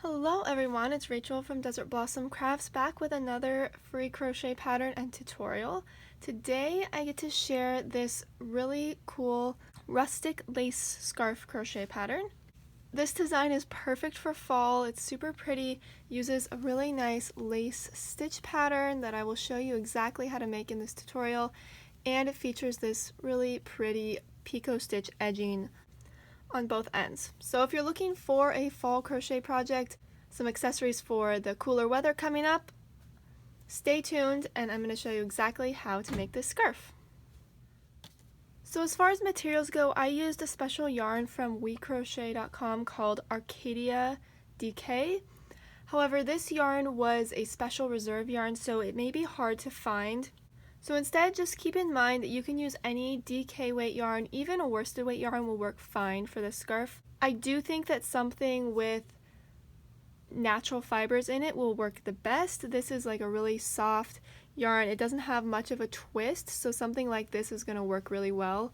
Hello everyone, it's Rachel from Desert Blossom Crafts back with another free crochet pattern and tutorial. Today I get to share this really cool rustic lace scarf crochet pattern. This design is perfect for fall. It's super pretty, uses a really nice lace stitch pattern that I will show you exactly how to make in this tutorial, and it features this really pretty picot stitch edging on both ends. So if you're looking for a fall crochet project, some accessories for the cooler weather coming up, stay tuned and I'm going to show you exactly how to make this scarf. So as far as materials go, I used a special yarn from wecrochet.com called Arcadia DK. However, this yarn was a special reserve yarn, so it may be hard to find. So instead, just keep in mind that you can use any DK weight yarn. Even a worsted weight yarn will work fine for this scarf. I do think that something with natural fibers in it will work the best. This is like a really soft yarn. It doesn't have much of a twist, so something like this is going to work really well.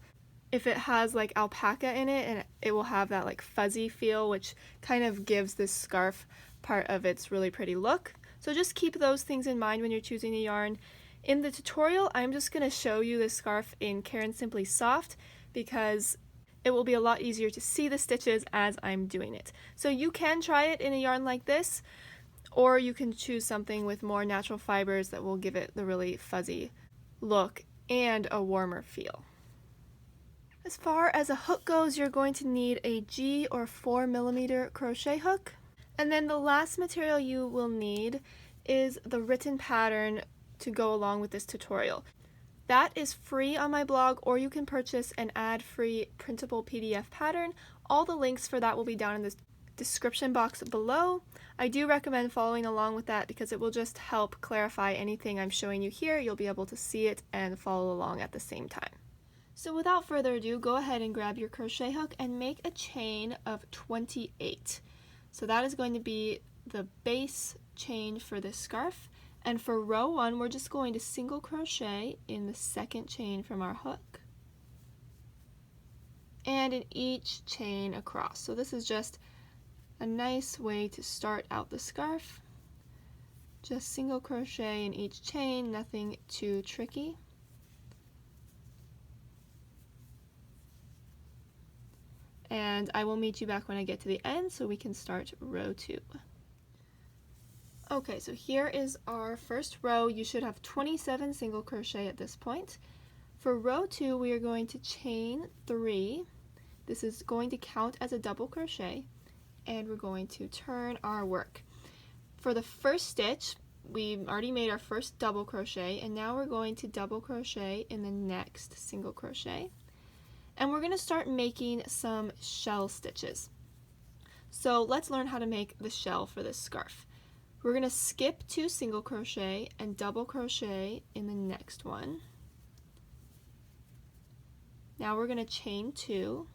If it has like alpaca in it, and it will have that like fuzzy feel, which kind of gives this scarf part of its really pretty look. So just keep those things in mind when you're choosing a yarn. In the tutorial, I'm just going to show you this scarf in Caron Simply Soft because it will be a lot easier to see the stitches as I'm doing it. So you can try it in a yarn like this, or you can choose something with more natural fibers that will give it the really fuzzy look and a warmer feel. As far as a hook goes, you're going to need a G or 4mm crochet hook. And then the last material you will need is the written pattern to go along with this tutorial. That is free on my blog, or you can purchase an ad-free printable PDF pattern. All the links for that will be down in the description box below. I do recommend following along with that because it will just help clarify anything I'm showing you here. You'll be able to see it and follow along at the same time. So without further ado, go ahead and grab your crochet hook and make a chain of 28. So that is going to be the base chain for this scarf. And for row 1, we're just going to single crochet in the second chain from our hook and in each chain across. So this is just a nice way to start out the scarf. Just single crochet in each chain, nothing too tricky. And I will meet you back when I get to the end so we can start row 2. Okay, so here is our first row. You should have 27 single crochet at this point. For row 2, we are going to chain 3. This is going to count as a double crochet, and we're going to turn our work. For the first stitch, we already made our first double crochet, and now we're going to double crochet in the next single crochet. And we're going to start making some shell stitches. So let's learn how to make the shell for this scarf. We're going to skip 2 single crochet and double crochet in the next one. Now we're going to chain 2,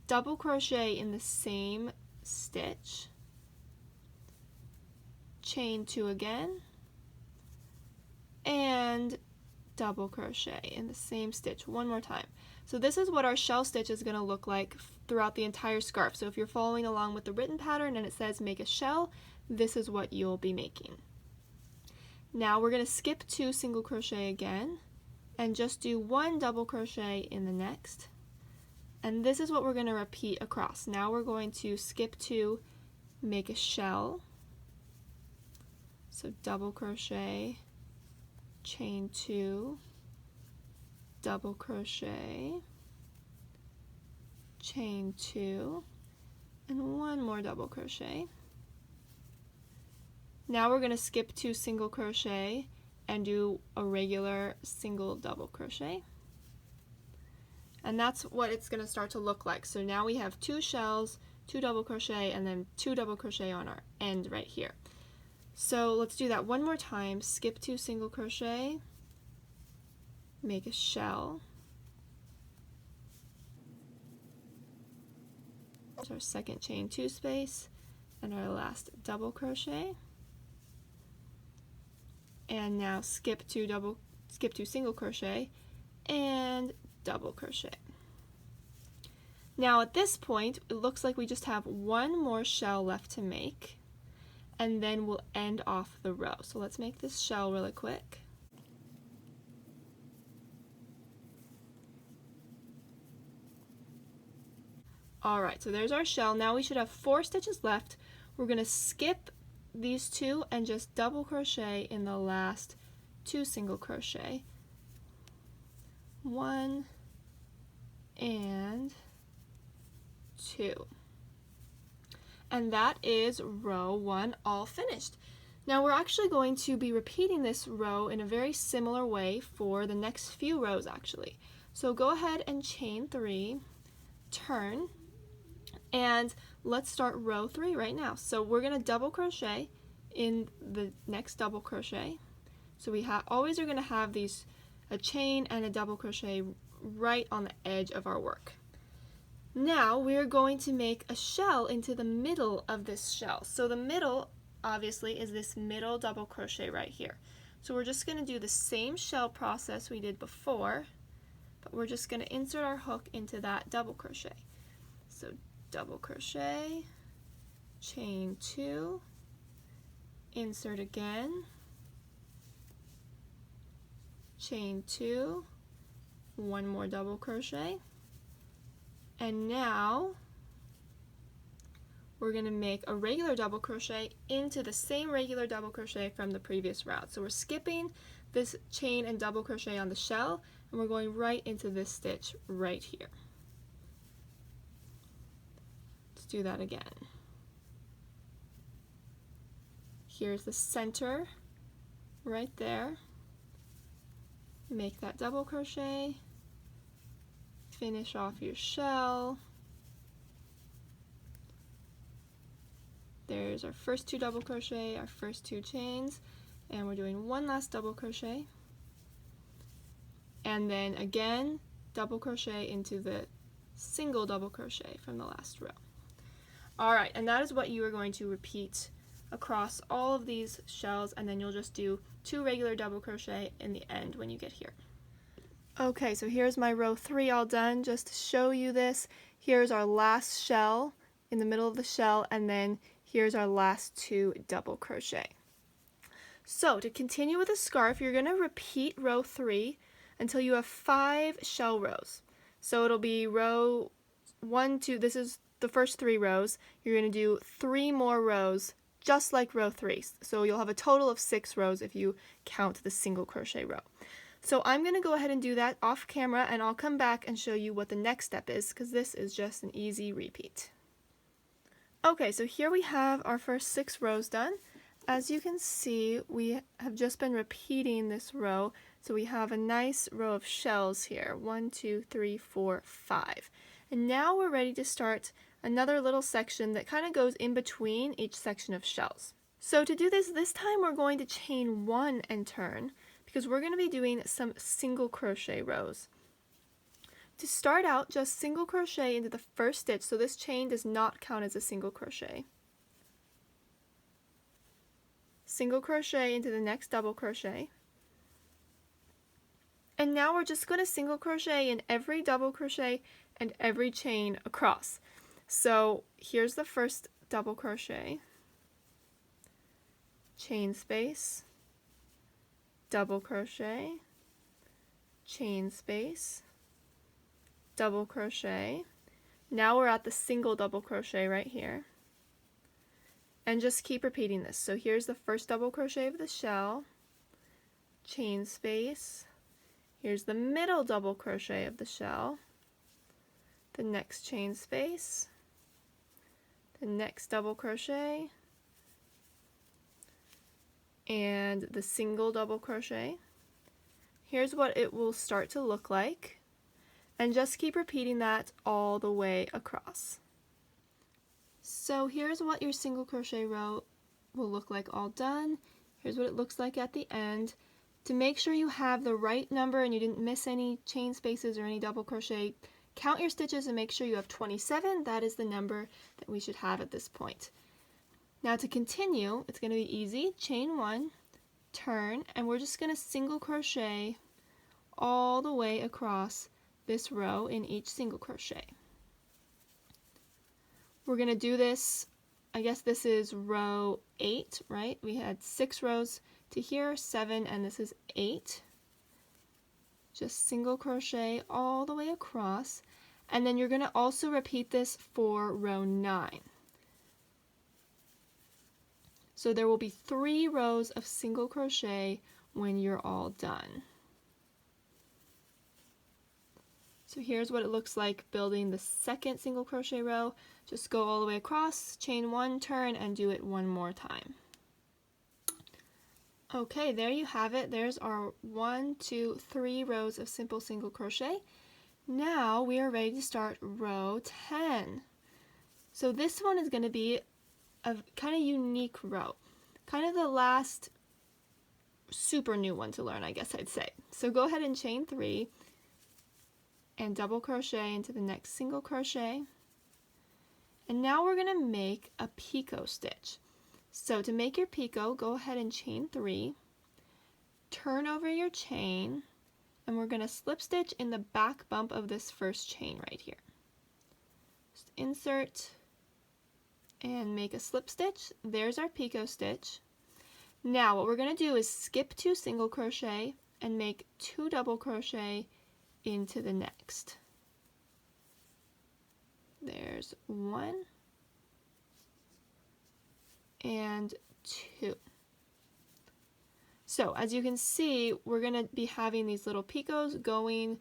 double crochet in the same stitch, chain 2 again, and double crochet in the same stitch one more time. So this is what our shell stitch is going to look like throughout the entire scarf. So if you're following along with the written pattern and it says make a shell, this is what you'll be making. Now we're going to skip 2 single crochet again and just do 1 double crochet in the next. And this is what we're going to repeat across. Now we're going to skip 2, make a shell. So double crochet, chain 2, double crochet, chain 2, and 1 more double crochet. Now we're going to skip 2 single crochet and do a regular single double crochet. And that's what it's going to start to look like. So now we have 2 shells, 2 double crochet, and then 2 double crochet on our end right here. So let's do that one more time. Skip 2 single crochet, make a shell. That's our second chain 2 space and our last double crochet. And now skip 2 single crochet and double crochet. Now at this point, it looks like we just have one more shell left to make, and then we'll end off the row. So let's make this shell really quick. Alright, so there's our shell. Now we should have 4 stitches left. We're going to skip these 2 and just double crochet in the last 2 single crochet. 1 and 2. And that is row 1 all finished. Now we're actually going to be repeating this row in a very similar way for the next few rows actually. So go ahead and chain 3, turn, and let's start row 3 right now. So we're going to double crochet in the next double crochet. So we always are going to have a chain and a double crochet right on the edge of our work. Now we're going to make a shell into the middle of this shell. So the middle obviously is this middle double crochet right here. So we're just going to do the same shell process we did before, but we're just going to insert our hook into that double crochet. So double crochet, chain 2, insert again, chain 2, one more double crochet, and now we're going to make a regular double crochet into the same regular double crochet from the previous round. So we're skipping this chain and double crochet on the shell, and we're going right into this stitch right here. Let's do that again. Here's the center right there. Make that double crochet, finish off your shell. There's our first 2 double crochet, our first 2 chains, and we're doing one last double crochet, and then again double crochet into the single double crochet from the last row. Alright, and that is what you are going to repeat across all of these shells, and then you'll just do 2 regular double crochet in the end when you get here. Okay, so here's my row 3 all done. Just to show you this, here's our last shell in the middle of the shell, and then here's our last 2 double crochet. So to continue with the scarf, you're going to repeat row 3 until you have 5 shell rows. So it'll be row 1, 2, this is the first 3 rows. You're going to do 3 more rows just like row 3. So you'll have a total of 6 rows if you count the single crochet row. So I'm going to go ahead and do that off camera, and I'll come back and show you what the next step is, because this is just an easy repeat. Okay, so here we have our first 6 rows done. As you can see, we have just been repeating this row, so we have a nice row of shells here. 1, 2, 3, 4, 5. And now we're ready to start another little section that kind of goes in between each section of shells. So to do this time we're going to chain 1 and turn, because we're going to be doing some single crochet rows. To start out, just single crochet into the first stitch, so this chain does not count as a single crochet. Single crochet into the next double crochet. And now we're just going to single crochet in every double crochet and every chain across. So here's the first double crochet, chain space, double crochet, chain space, double crochet. Now we're at the single double crochet right here, and just keep repeating this. So here's the first double crochet of the shell, chain space, here's the middle double crochet of the shell, the next chain space, the next double crochet, and the single double crochet. Here's what it will start to look like, and just keep repeating that all the way across. So here's what your single crochet row will look like all done. Here's what it looks like at the end. To make sure you have the right number and you didn't miss any chain spaces or any double crochet, count your stitches and make sure you have 27. That is the number that we should have at this point. Now to continue, it's going to be easy. Chain 1, turn, and we're just going to single crochet all the way across this row in each single crochet. We're going to do this, I guess this is row 8, right? We had 6 rows to here, 7, and this is 8. Just single crochet all the way across, and then you're going to also repeat this for row 9. So there will be 3 rows of single crochet when you're all done. So here's what it looks like building the second single crochet row. Just go all the way across, chain 1, turn, and do it one more time. Okay, there you have it. There's our 1, 2, 3 rows of simple single crochet. Now we are ready to start row 10. So this one is going to be a kind of unique row, kind of the last super new one to learn, I guess I'd say. So go ahead and chain 3 and double crochet into the next single crochet. And now we're going to make a picot stitch. So to make your picot, go ahead and chain 3, turn over your chain, and we're going to slip stitch in the back bump of this first chain right here. Just insert and make a slip stitch. There's our picot stitch. Now what we're going to do is skip 2 single crochet and make 2 double crochet into the next. There's 1 and 2. So as you can see, we're going to be having these little picots going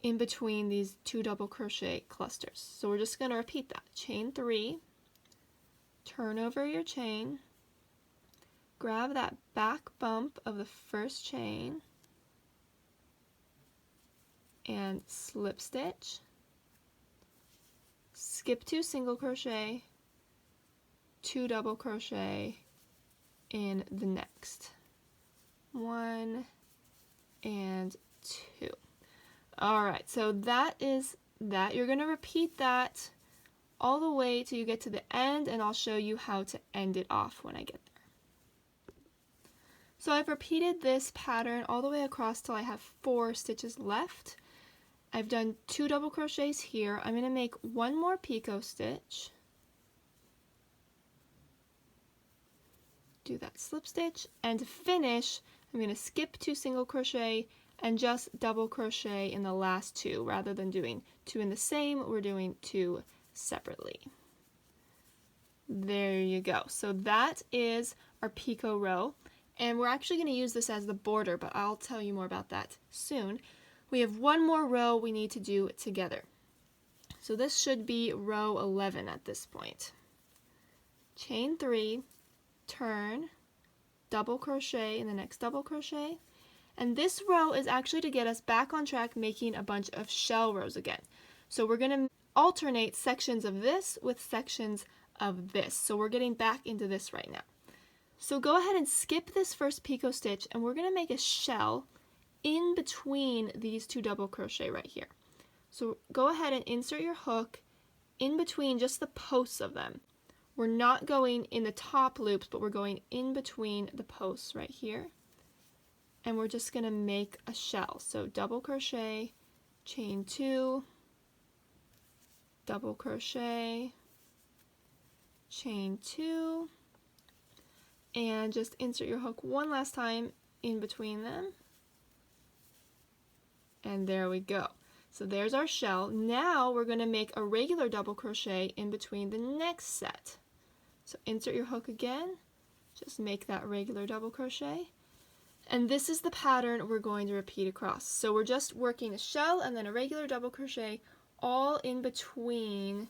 in between these 2 double crochet clusters. So we're just going to repeat that. Chain 3, turn over your chain, grab that back bump of the first chain, and slip stitch, skip 2 single crochet, 2 double crochet in the next. 1 and 2. Alright, so that is that. You're going to repeat that all the way till you get to the end, and I'll show you how to end it off when I get there. So I've repeated this pattern all the way across till I have 4 stitches left. I've done 2 double crochets here. I'm going to make 1 more picot stitch. Do that slip stitch, and to finish I'm going to skip 2 single crochet and just double crochet in the last 2. Rather than doing 2 in the same, we're doing 2 separately. There you go. So that is our picot row, and we're actually going to use this as the border, but I'll tell you more about that soon. We have 1 more row we need to do together. So this should be row 11 at this point. Chain 3, turn, double crochet in the next double crochet, and this row is actually to get us back on track making a bunch of shell rows again. So we're going to alternate sections of this with sections of this. So we're getting back into this right now. So go ahead and skip this first picot stitch, and we're going to make a shell in between these 2 double crochet right here. So go ahead and insert your hook in between just the posts of them. We're not going in the top loops, but we're going in between the posts right here. And we're just going to make a shell. So double crochet, chain 2, double crochet, chain 2, and just insert your hook one last time in between them. And there we go. So there's our shell. Now we're going to make a regular double crochet in between the next set. So insert your hook again, just make that regular double crochet, and this is the pattern we're going to repeat across. So we're just working a shell and then a regular double crochet all in between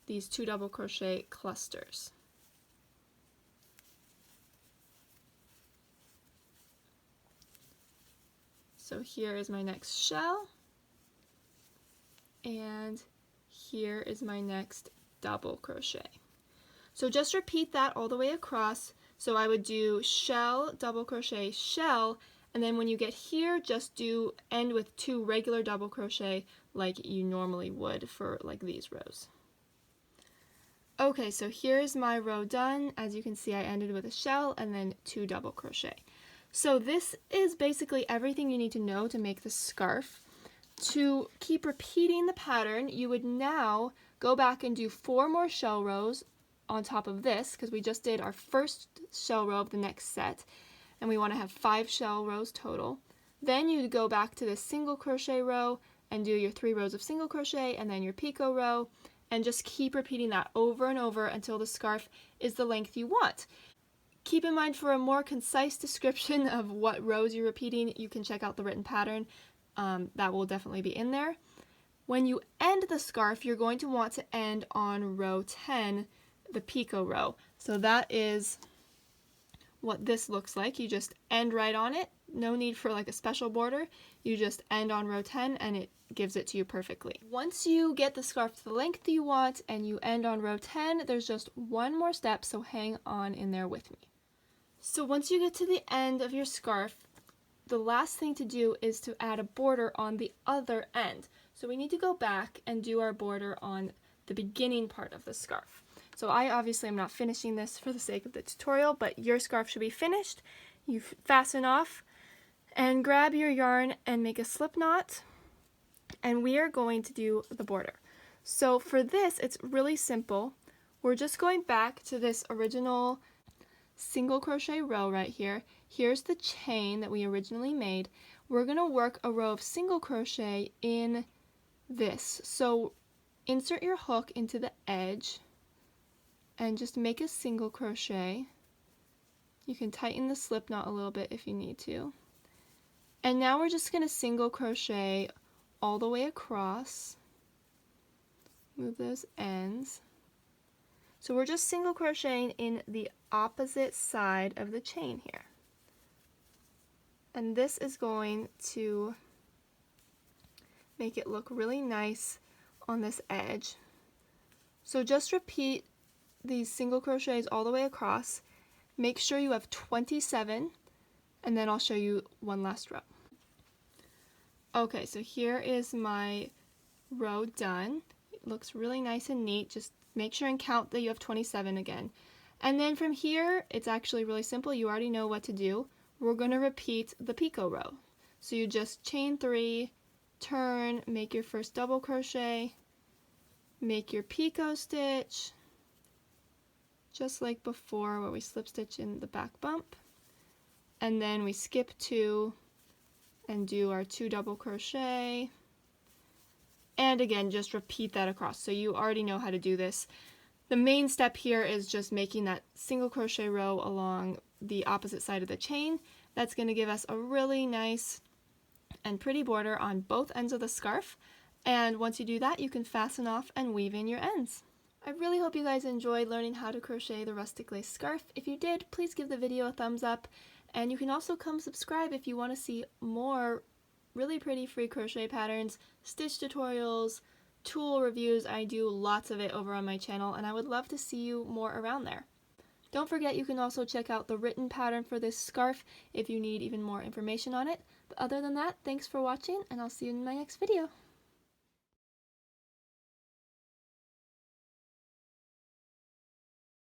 these 2 double crochet clusters. So here is my next shell, and here is my next double crochet. So just repeat that all the way across. So I would do shell, double crochet, shell, and then when you get here, just end with 2 regular double crochet like you normally would for like these rows. Okay, so here's my row done. As you can see, I ended with a shell and then 2 double crochet. So this is basically everything you need to know to make the scarf. To keep repeating the pattern, you would now go back and do 4 more shell rows on top of this, because we just did our first shell row of the next set, and we want to have 5 shell rows total. Then you go back to this single crochet row and do your 3 rows of single crochet and then your picot row, and just keep repeating that over and over until the scarf is the length you want. Keep in mind, for a more concise description of what rows you're repeating, you can check out the written pattern. That will definitely be in there. When you end the scarf, you're going to want to end on row 10, the picot row. So that is what this looks like. You just end right on it. No need for like a special border. You just end on row 10 and it gives it to you perfectly. Once you get the scarf to the length you want and you end on row 10, there's just one more step, so hang on in there with me. So once you get to the end of your scarf, the last thing to do is to add a border on the other end. So we need to go back and do our border on the beginning part of the scarf. So I obviously am not finishing this for the sake of the tutorial, but your scarf should be finished. You fasten off and grab your yarn and make a slip knot, and we are going to do the border. So for this, it's really simple. We're just going back to this original single crochet row right here. Here's the chain that we originally made. We're going to work a row of single crochet in this. So insert your hook into the edge and just make a single crochet. You can tighten the slip knot a little bit if you need to. And now we're just going to single crochet all the way across. Move those ends. So we're just single crocheting in the opposite side of the chain here. And this is going to make it look really nice on this edge. So just repeat these single crochets all the way across. Make sure you have 27, and then I'll show you one last row. Okay, so here is my row done. It looks really nice and neat. Just make sure and count that you have 27 again. And then from here, it's actually really simple. You already know what to do. We're going to repeat the picot row. So you just chain 3, turn, make your first double crochet, make your picot stitch, just like before where we slip stitch in the back bump, and then we skip 2 and do our 2 double crochet, and again just repeat that across. So you already know how to do this. The main step here is just making that single crochet row along the opposite side of the chain. That's going to give us a really nice and pretty border on both ends of the scarf, and once you do that, you can fasten off and weave in your ends. I really hope you guys enjoyed learning how to crochet the rustic lace scarf. If you did, please give the video a thumbs up, and you can also come subscribe if you want to see more really pretty free crochet patterns, stitch tutorials, tool reviews. I do lots of it over on my channel, and I would love to see you more around there. Don't forget, you can also check out the written pattern for this scarf if you need even more information on it. But other than that, thanks for watching, and I'll see you in my next video.